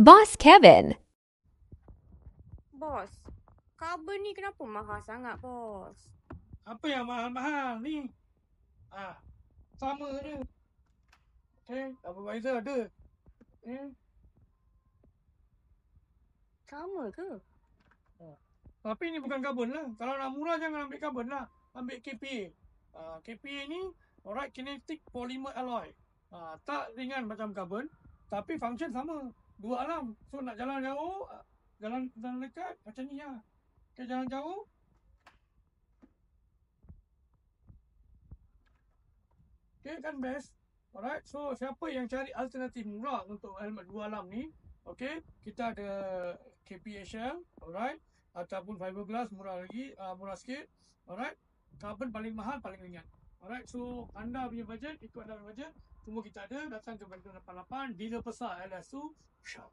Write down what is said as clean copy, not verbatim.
Boss Kevin. Bos, karbon ni kenapa mahal sangat, bos? Apa yang mahal-mahal ni? Sama je. Double visor ada. Sama ke? Tapi ni bukan karbon lah. Kalau nak murah jangan ambil karbon lah. Ambil KPA. KPA ni alright, kinetic polymer alloy. Tak ringan macam karbon, tapi function sama. Dua alam. So nak jalan jauh, jalan dekat macam ni lah. Okay, jalan jauh. Okay, kan best. Alright, so siapa yang cari alternatif murah untuk helmet dua alam ni? Okay, kita ada KPA shell, alright, ataupun fiberglass murah lagi, murah sikit. Alright, carbon paling mahal, paling ringan. Alright, so anda punya budget, ikut anda punya budget. Semua kita ada, datang ke Benteng 88, dealer besar LS2 Shop.